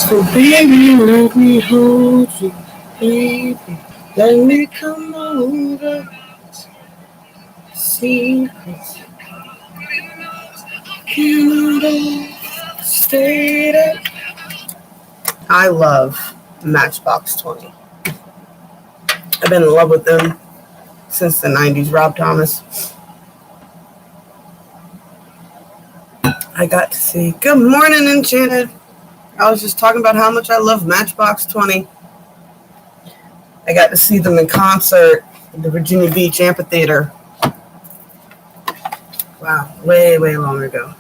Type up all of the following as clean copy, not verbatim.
So baby, let me hold you, baby. Let me come over. Secrets cannot stay there. I love Matchbox 20. I've been in love with them since the 90s. Rob Thomas. I got to see. Good morning, Enchanted. I was just talking about how much I love Matchbox 20. I got to see them in concert at the Virginia Beach Amphitheater. Wow, way, way long ago.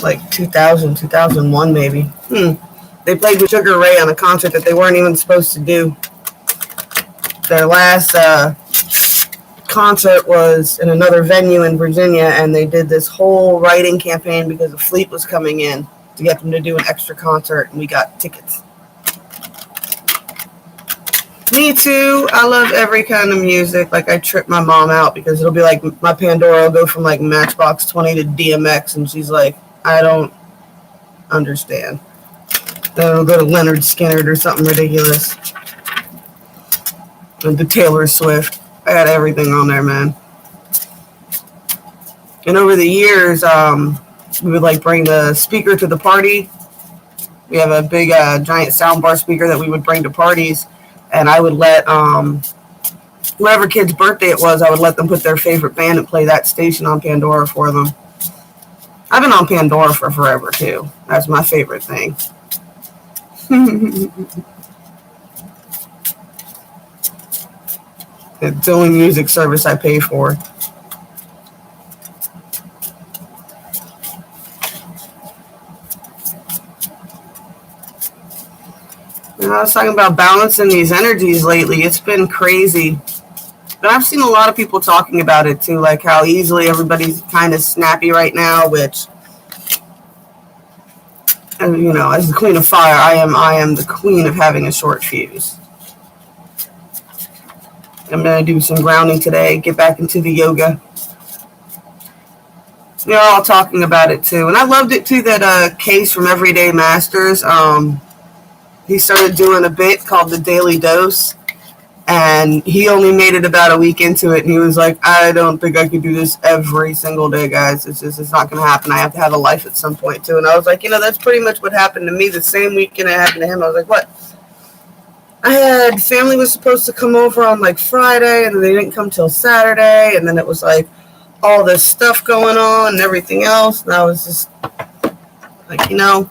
Like 2000, 2001 maybe. They played with Sugar Ray on a concert that they weren't even supposed to do. Their last concert was in another venue in Virginia, and they did this whole writing campaign because the Fleet was coming in to get them to do an extra concert, and we got tickets. Me too. I love every kind of music. Like, I trip my mom out because it'll be like my Pandora will go from like Matchbox 20 to DMX, and she's like, I don't understand. Then it'll go to Leonard Skinner or something ridiculous. And the Taylor Swift. I got everything on there, man. And over the years, we would like bring the speaker to the party. We have a big giant soundbar speaker that we would bring to parties. And I would let whatever kid's birthday it was, I would let them put their favorite band and play that station on Pandora for them. I've been on Pandora for forever, too. That's my favorite thing. It's the only music service I pay for. And I was talking about balancing these energies lately. It's been crazy. But I've seen a lot of people talking about it too, like how easily everybody's kind of snappy right now, which, you know, as the queen of fire, I am the queen of having a short fuse. I'm going to do some grounding today, get back into the yoga. They're all talking about it too. And I loved it too that Case from Everyday Masters, he started doing a bit called The Daily Dose. And he only made it about a week into it. And he was like, I don't think I could do this every single day, guys. It's not going to happen. I have to have a life at some point too. And I was like, you know, that's pretty much what happened to me the same weekend it happened to him. I was like, what? I had family was supposed to come over on like Friday, and they didn't come till Saturday, and then it was like all this stuff going on and everything else, and I was just like, you know,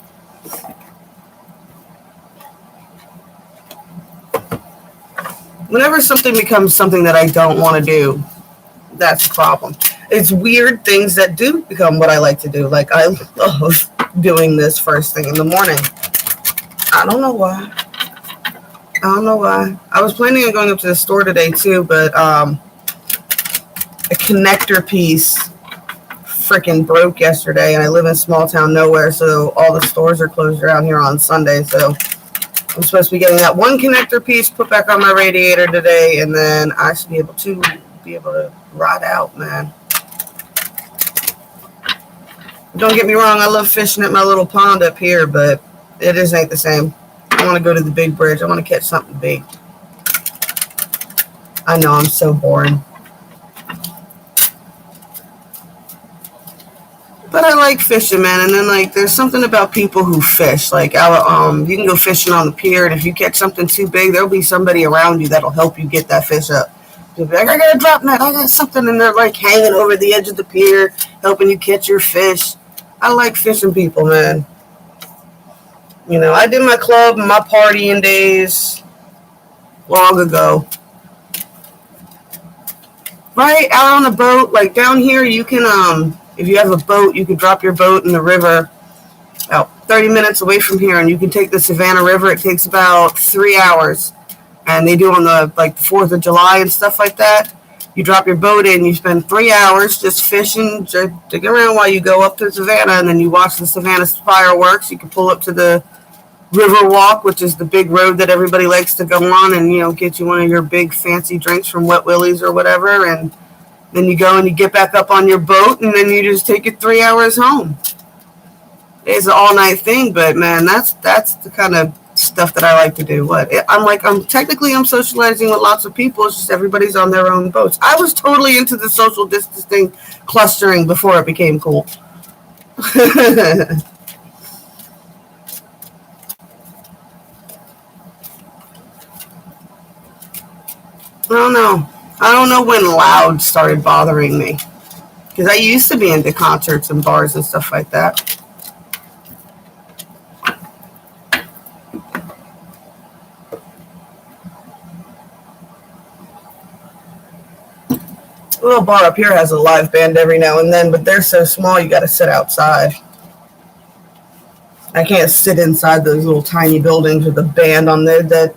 whenever something becomes something that I don't want to do, that's a problem. It's weird things that do become what I like to do. Like, I love doing this first thing in the morning. I don't know why. I was planning on going up to the store today too, but a connector piece freaking broke yesterday, and I live in a small town nowhere, so all the stores are closed around here on Sunday. So I'm supposed to be getting that one connector piece put back on my radiator today, and then I should be able to ride out, man. Don't get me wrong, I love fishing at my little pond up here, but it just ain't the same. I want to go to the big bridge. I want to catch something big. I know, I'm so boring. But I like fishing, man. And then, like, there's something about people who fish. Like, you can go fishing on the pier, and if you catch something too big, there'll be somebody around you that'll help you get that fish up. You'll be like, I got a drop net. I got something. And they're, like, hanging over the edge of the pier, helping you catch your fish. I like fishing people, man. You know, I did my club and my partying days long ago. Right out on a boat, like down here, you can, if you have a boat, you can drop your boat in the river about 30 minutes away from here, and you can take the Savannah River. It takes about 3 hours, and they do on the, like, 4th of July and stuff like that. You drop your boat in, you spend 3 hours just fishing, digging around while you go up to Savannah, and then you watch the Savannah fireworks. You can pull up to the River Walk, which is the big road that everybody likes to go on, and, you know, get you one of your big fancy drinks from Wet Willie's or whatever, and Then you go and you get back up on your boat, and then you just take it 3 hours home. It's an all-night thing, but man, that's the kind of stuff that I like to do. I'm socializing with lots of people. It's just everybody's on their own boats. I was totally into the social distancing clustering before it became cool. I don't know. I don't know when loud started bothering me. Because I used to be into concerts and bars and stuff like that. The little bar up here has a live band every now and then, but they're so small you got to sit outside. I can't sit inside those little tiny buildings with a band on there that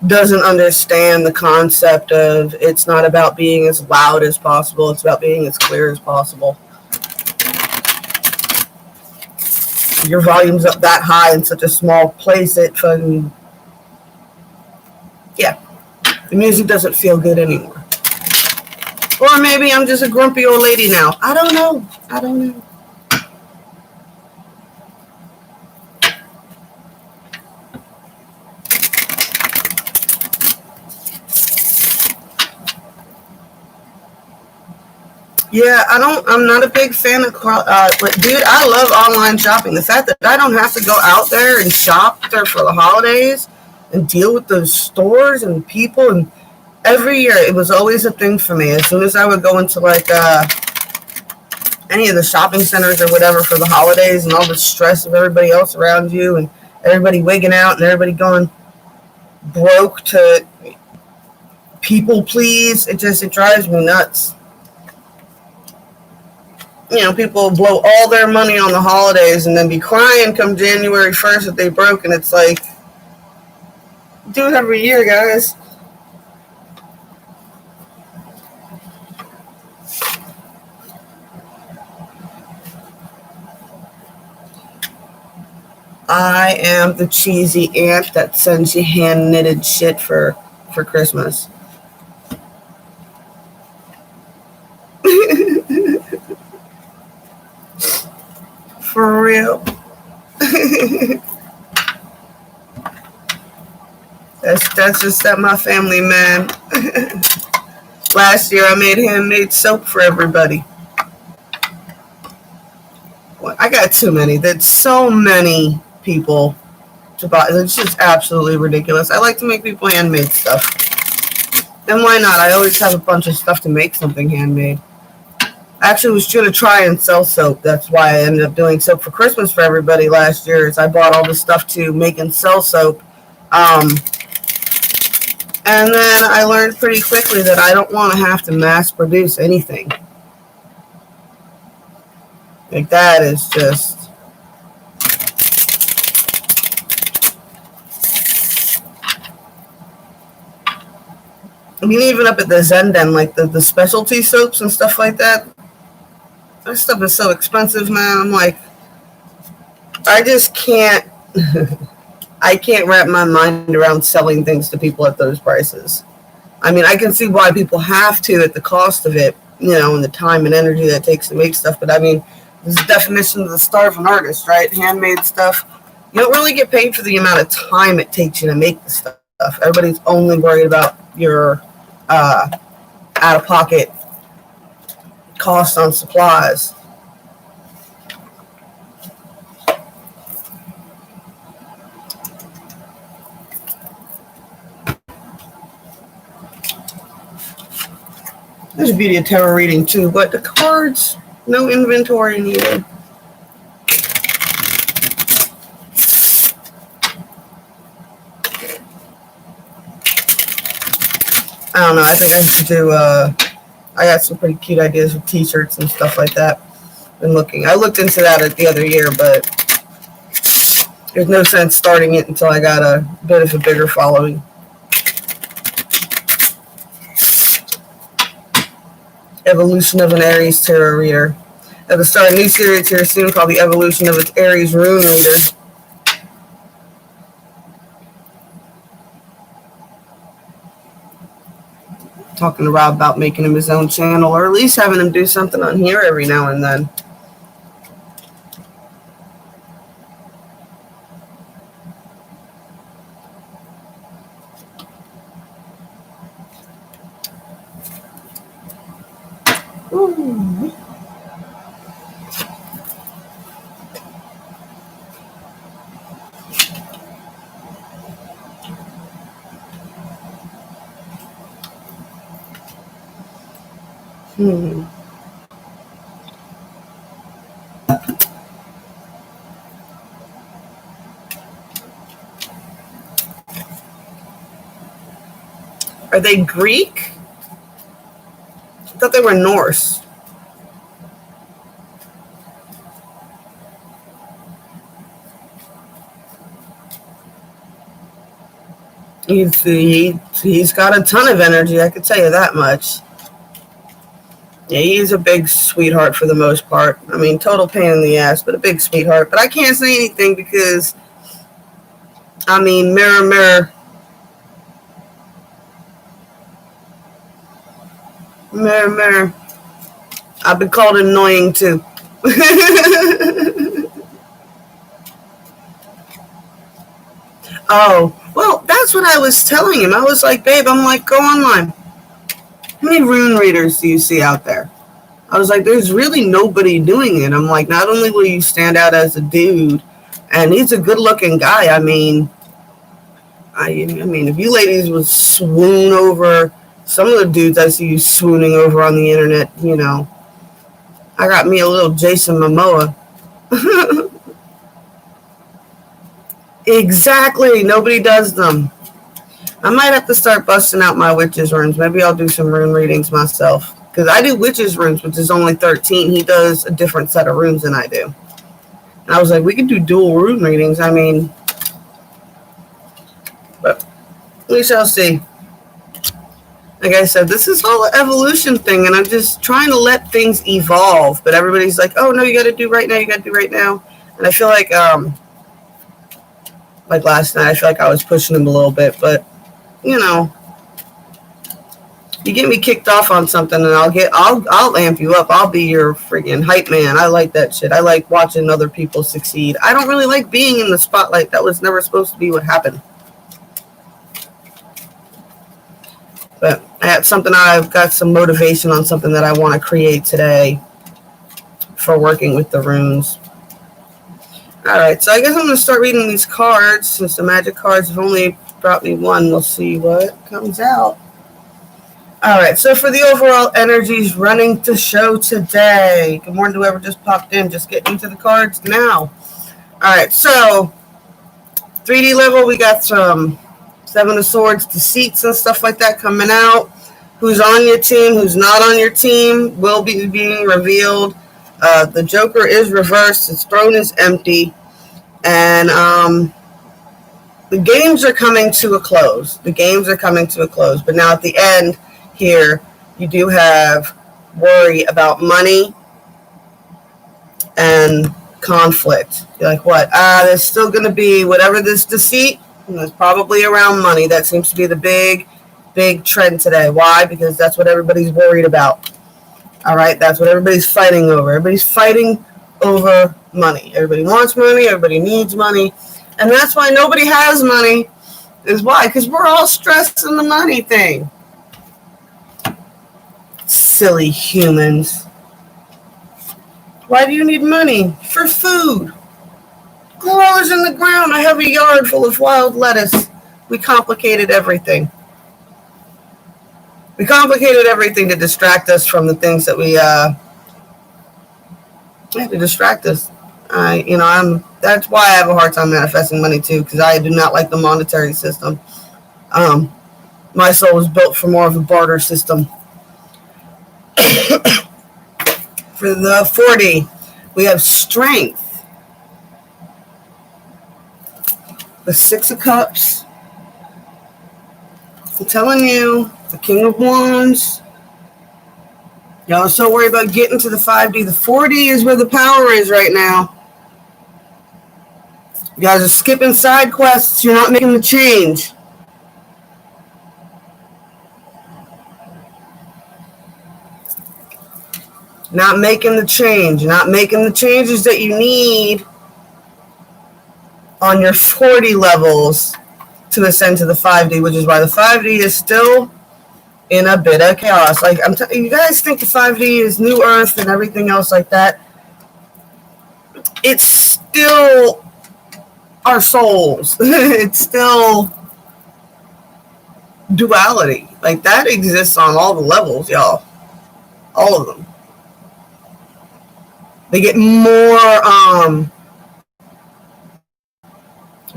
doesn't understand the concept of it's not about being as loud as possible, it's about being as clear as possible. Your volume's up that high in such a small place, the music doesn't feel good anymore. Or maybe I'm just a grumpy old lady now. I don't know. Yeah, I'm not a big fan of, but dude, I love online shopping. The fact that I don't have to go out there and shop there for the holidays and deal with those stores and people, and every year it was always a thing for me. As soon as I would go into any of the shopping centers or whatever for the holidays and all the stress of everybody else around you and everybody wigging out and everybody going broke to people please, it drives me nuts. People blow all their money on the holidays and then be crying come January 1st that they broke, and it's like, do it every year, guys. I am the cheesy aunt that sends you hand-knitted shit for Christmas. For real. That's just that my family, man. Last year I made handmade soap for everybody. Well, I got too many. There's so many people to buy. It's just absolutely ridiculous. I like to make people handmade stuff. And why not? I always have a bunch of stuff to make something handmade. I actually was going to try and sell soap. That's why I ended up doing soap for Christmas for everybody last year. Is I bought all this stuff to make and sell soap. And then I learned pretty quickly that I don't want to have to mass produce anything. Like, that is just... I mean, even up at the Zenden, like the specialty soaps and stuff like that, that stuff is so expensive, man. I'm like, I just can't, I can't wrap my mind around selling things to people at those prices. I mean, I can see why people have to at the cost of it, and the time and energy that it takes to make stuff. But I mean, this is the definition of the starving artist, right? Handmade stuff. You don't really get paid for the amount of time it takes you to make the stuff. Everybody's only worried about your out-of-pocket cost on supplies. There's a beauty of tarot reading too, but the cards, no inventory needed. I don't know. I think I should do, I got some pretty cute ideas with t-shirts and stuff like that. Been looking. I looked into that the other year, but there's no sense starting it until I got a bit of a bigger following. Evolution of an Aries Tarot Reader. I will start a new series here soon called The Evolution of an Aries Rune Reader. talking to Rob about making him his own channel, or at least having him do something on here every now and then. Ooh. Are they Greek? I thought they were Norse. He's got a ton of energy, I can tell you that much. Yeah, he's a big sweetheart for the most part. I mean, total pain in the ass, but a big sweetheart. But I can't say anything because, I mean, mirror, mirror. Mirror, mirror. I've been called annoying too. Oh, well, that's what I was telling him. I was like, babe, I'm like, go online. How many rune readers do you see out there? I was like, there's really nobody doing it. I'm like, not only will you stand out as a dude, and he's a good looking guy. I mean, if you ladies would swoon over some of the dudes I see you swooning over on the internet, you know, I got me a little Jason Momoa. Exactly. Nobody does them. I might have to start busting out my witches runes. Maybe I'll do some rune readings myself. Because I do witches runes, which is only 13. He does a different set of runes than I do. And I was like, we could do dual rune readings. I mean, but we shall see. Like I said, this is all an evolution thing, and I'm just trying to let things evolve. But everybody's like, oh, no, you got to do right now. You got to do right now. And I feel like last night, I feel like I was pushing him a little bit. But, you know, you get me kicked off on something, and I'll amp you up. I'll be your freaking hype man. I like that shit. I like watching other people succeed. I don't really like being in the spotlight. That was never supposed to be what happened. But I've got some motivation on something that I want to create today for working with the runes. All right, so I guess I'm going to start reading these cards since the magic cards have only brought me one. We'll see what comes out. All right, so for the overall energies running the show today. Good morning to whoever just popped in. Just getting into the cards now. All right, so 3D level, we got some Seven of Swords, deceits and stuff like that coming out. Who's on your team, who's not on your team will be being revealed. The Joker is reversed. His throne is empty. And the games are coming to a close. But now at the end here, you do have worry about money and conflict. You're like, what? There's still going to be whatever this deceit. It's probably around money. That seems to be the big trend today. Why? Because that's what everybody's worried about. All right, that's what everybody's fighting over. Everybody's fighting over money. Everybody wants money. Everybody needs money. And that's why nobody has money. Is why? Because we're all stressing the money thing. Silly humans. Why do you need money? For food. Grows in the ground. I have a yard full of wild lettuce. We complicated everything. We complicated everything to distract us from the things that we to distract us. That's why I have a hard time manifesting money too, because I do not like the monetary system. My soul was built for more of a barter system. For the 40, we have strength. The Six of Cups. I'm telling you, the King of Wands. Y'all are so worried about getting to the 5D. The 40 is where the power is right now. You guys are skipping side quests. You're not making the change. not making the change, not making the changes that you need on your 4D levels to ascend to the 5D, which is why the 5D is still in a bit of chaos. Like, you guys think the 5D is New Earth and everything else like that. It's still our souls. It's still duality. Like, that exists on all the levels, y'all. All of them. They get more,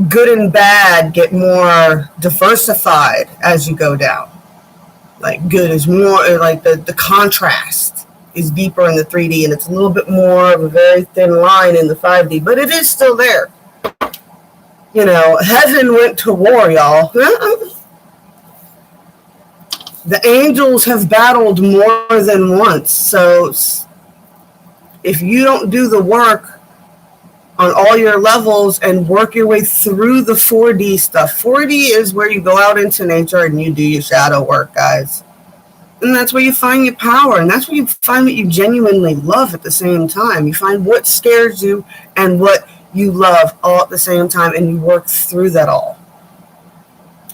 good and bad get more diversified as you go down. Like, good is more, like the contrast is deeper in the 3D, and it's a little bit more of a very thin line in the 5D, but it is still there. You know, heaven went to war, y'all. The angels have battled more than once, so if you don't do the work on all your levels and work your way through the 4D stuff. 4D is where you go out into nature and you do your shadow work, guys. And that's where you find your power, and that's where you find what you genuinely love at the same time. You find what scares you and what you love all at the same time, and you work through that all.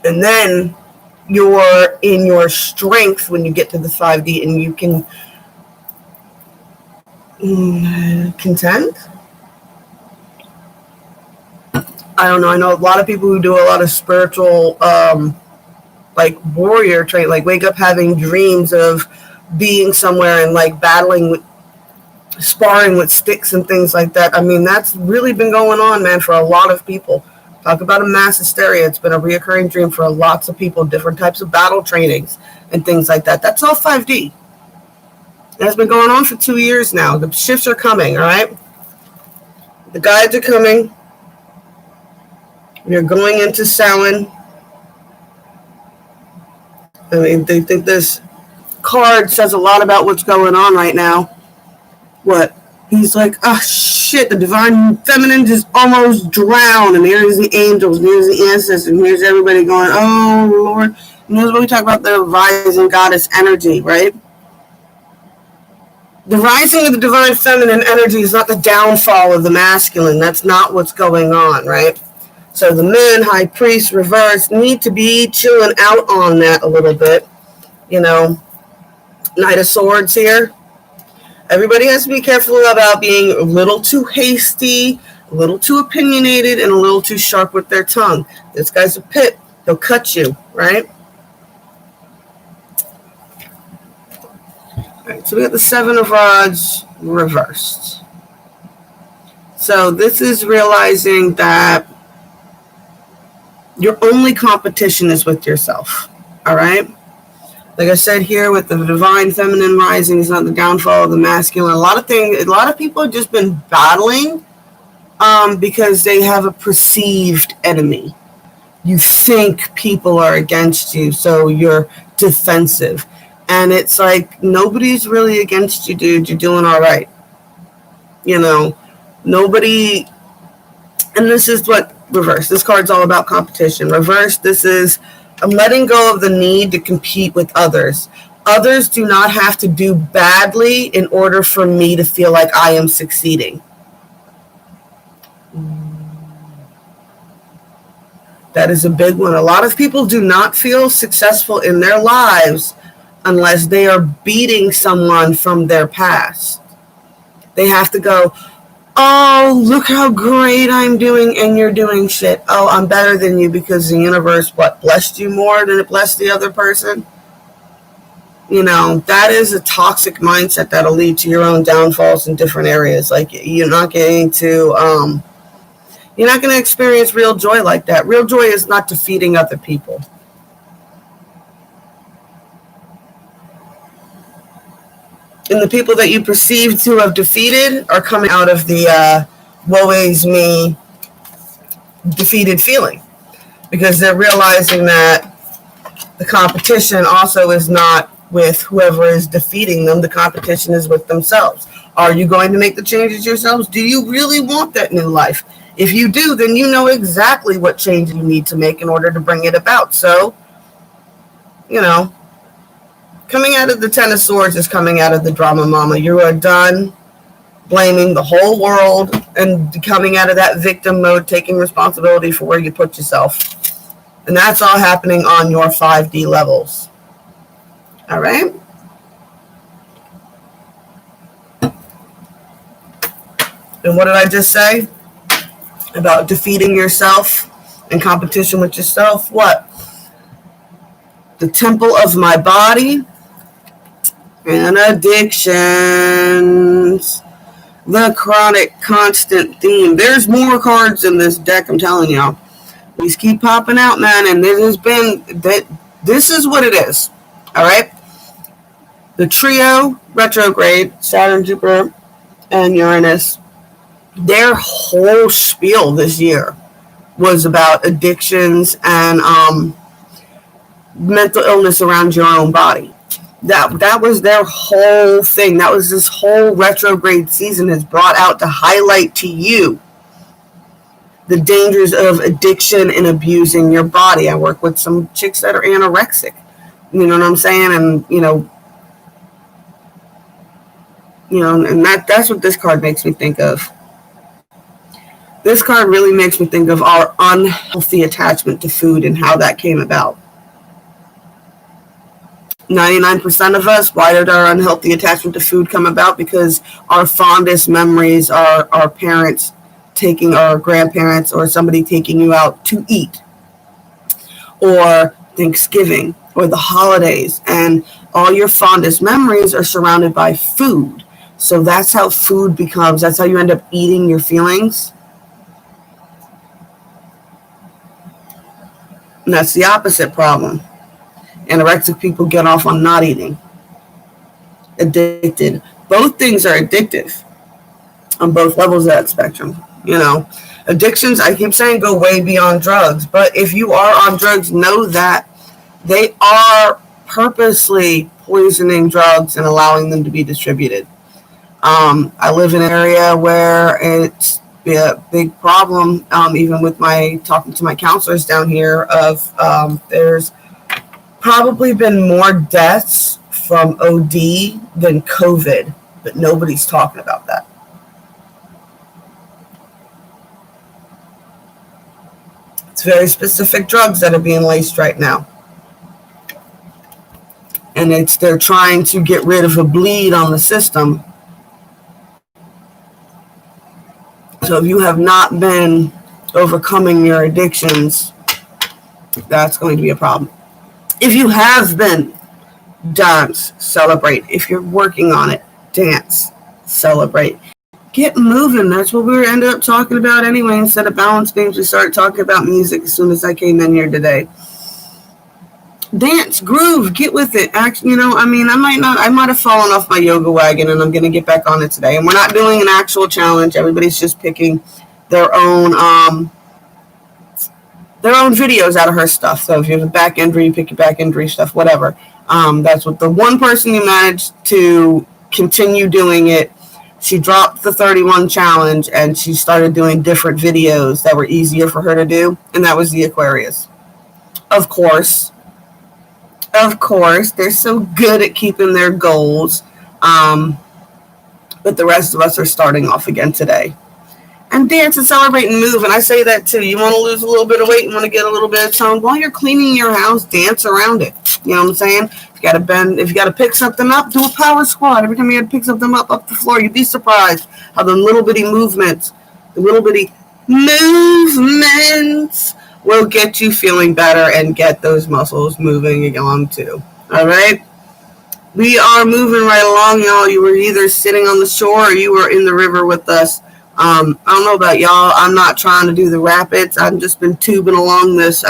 And then you're in your strength when you get to the 5D, and you can contend. I don't know. I know a lot of people who do a lot of spiritual, like warrior training, like wake up having dreams of being somewhere and like battling with, sparring with sticks and things like that. I mean, that's really been going on, man, for a lot of people. Talk about a mass hysteria. It's been a reoccurring dream for lots of people, different types of battle trainings and things like that. That's all 5D. And it's been going on for 2 years now. The shifts are coming, all right? The guides are coming. You're going into Samhain. I mean, they think this card says a lot about what's going on right now. What? He's like, oh, shit, the divine feminine just almost drowned. And here's the angels, and here's the ancestors, and here's everybody going, oh, Lord. And this is what we talk about, the rising goddess energy, right? The rising of the divine feminine energy is not the downfall of the masculine. That's not what's going on, right? So the men, high priest, reverse, need to be chilling out on that a little bit. You know, Knight of Swords here. Everybody has to be careful about being a little too hasty, a little too opinionated, and a little too sharp with their tongue. This guy's a pit. He'll cut you, right? All right, so we got the Seven of Rods reversed. So this is realizing that your only competition is with yourself, all right? Like I said here, with the divine feminine rising is not the downfall of the masculine. A lot of people have just been battling because they have a perceived enemy. You think people are against you, so you're defensive. And it's like, nobody's really against you, dude. You're doing all right. You know, nobody, and this is what reverse. This card's all about competition. Reverse, this is I'm letting go of the need to compete with others. Others do not have to do badly in order for me to feel like I am succeeding. That is a big one. A lot of people do not feel successful in their lives unless they are beating someone from their past. They have to go, oh, look how great I'm doing, and you're doing shit. Oh, I'm better than you because the universe, blessed you more than it blessed the other person? You know, that is a toxic mindset that'll lead to your own downfalls in different areas. Like, you're not going to experience real joy like that. Real joy is not defeating other people. And the people that you perceive to have defeated are coming out of the woe is me defeated feeling, because they're realizing that the competition also is not with whoever is defeating them. The competition is with themselves. Are you going to make the changes yourselves? Do you really want that new life? If you do, then you know exactly what change you need to make in order to bring it about. So, you know, Coming out of the Ten of Swords is coming out of the drama mama. You are done blaming the whole world and coming out of that victim mode, taking responsibility for where you put yourself. And that's all happening on your 5D levels. All right? And what did I just say about defeating yourself in competition with yourself? What? The temple of my body and addictions. The chronic constant theme. There's more cards in this deck, I'm telling y'all. These keep popping out, man, and this has been that. This is what it is. All right? The trio retrograde, Saturn, Jupiter, and Uranus. Their whole spiel this year was about addictions and mental illness around your own body. That was their whole thing. That was this whole retrograde season has brought out to highlight to you the dangers of addiction and abusing your body. I work with some chicks that are anorexic. You know what I'm saying? And and that's what this card makes me think of. This card really makes me think of our unhealthy attachment to food and how that came about. 99% of us, why did our unhealthy attachment to food come about? Because our fondest memories are our parents taking, our grandparents, or somebody taking you out to eat, or Thanksgiving, or the holidays, and all your fondest memories are surrounded by food. So that's how food becomes, that's how you end up eating your feelings. And that's the opposite problem. Anorexic people get off on not eating. Addicted. Both things are addictive on both levels of that spectrum. Addictions, I keep saying, go way beyond drugs. But if you are on drugs, know that they are purposely poisoning drugs and allowing them to be distributed. I live in an area where it's a big problem, even with talking to my counselors down here, of there's probably been more deaths from OD than COVID, but nobody's talking about that. It's very specific drugs that are being laced right now. And they're trying to get rid of a bleed on the system. So if you have not been overcoming your addictions, that's going to be a problem. If you have been, dance, celebrate. If you're working on it, dance, celebrate. Get moving. That's what we ended up talking about anyway. Instead of balance beams, we started talking about music as soon as I came in here today. Dance, groove, get with it. Actually, I might have fallen off my yoga wagon, and I'm going to get back on it today. And we're not doing an actual challenge. Everybody's just picking their own videos out of her stuff. So if you have a back injury, you pick your back injury stuff, whatever. That's what the one person who managed to continue doing it. She dropped the 31 challenge and she started doing different videos that were easier for her to do. And that was the Aquarius. Of course, they're so good at keeping their goals. But the rest of us are starting off again today. And dance and celebrate and move. And I say that too. You want to lose a little bit of weight, you want to get a little bit of tone. While you're cleaning your house, dance around it. You know what I'm saying? If you got to bend, if you got to pick something up, do a power squat. Every time you got to pick something up the floor, you'd be surprised how the little bitty movements will get you feeling better and get those muscles moving along too. All right? We are moving right along, y'all. You were either sitting on the shore or you were in the river with us. I don't know about y'all. I'm not trying to do the rapids. I've just been tubing along this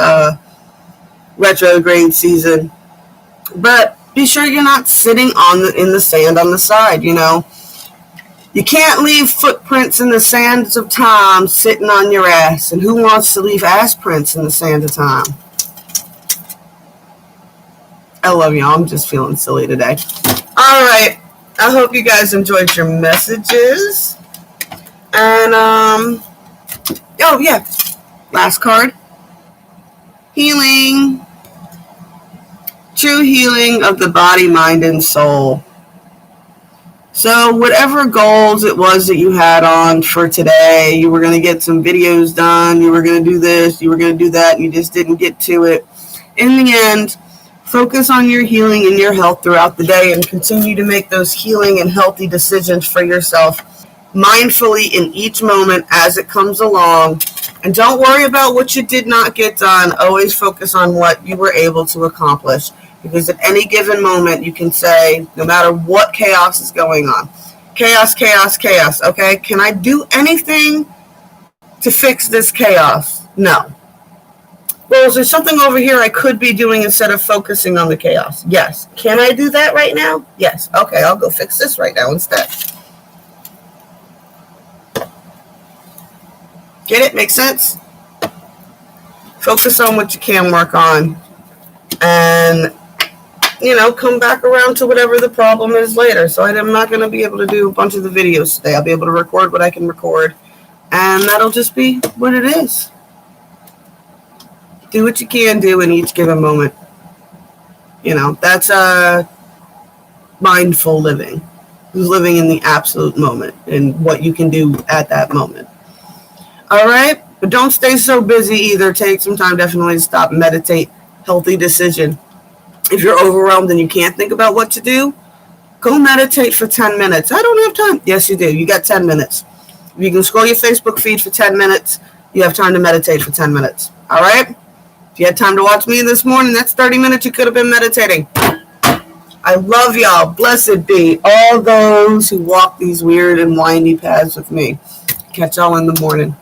retrograde season. But be sure you're not sitting in the sand on the side, You can't leave footprints in the sands of time sitting on your ass. And who wants to leave ass prints in the sand of time? I love y'all. I'm just feeling silly today. All right. I hope you guys enjoyed your messages. And, oh, yeah. Last card. Healing. True healing of the body, mind, and soul. So whatever goals it was that you had on for today, you were going to get some videos done, you were going to do this, you were going to do that, and you just didn't get to it. In the end, focus on your healing and your health throughout the day and continue to make those healing and healthy decisions for yourself mindfully in each moment as it comes along. And don't worry about what you did not get done. Always focus on what you were able to accomplish. Because at any given moment, you can say, no matter what chaos is going on, chaos, chaos, chaos, okay? Can I do anything to fix this chaos? No. Well, is there something over here I could be doing instead of focusing on the chaos? Yes. Can I do that right now? Yes. Okay, I'll go fix this right now instead. Get it? Make sense? Focus on what you can work on. And come back around to whatever the problem is later. So I'm not going to be able to do a bunch of the videos today. I'll be able to record what I can record. And that'll just be what it is. Do what you can do in each given moment. That's mindful living. Living in the absolute moment and what you can do at that moment. All right? But don't stay so busy either. Take some time definitely to stop and meditate. Healthy decision. If you're overwhelmed and you can't think about what to do, go meditate for 10 minutes. I don't have time. Yes, you do. You got 10 minutes. If you can scroll your Facebook feed for 10 minutes, you have time to meditate for 10 minutes. All right? If you had time to watch me this morning, that's 30 minutes you could have been meditating. I love y'all. Blessed be all those who walk these weird and windy paths with me. Catch y'all in the morning.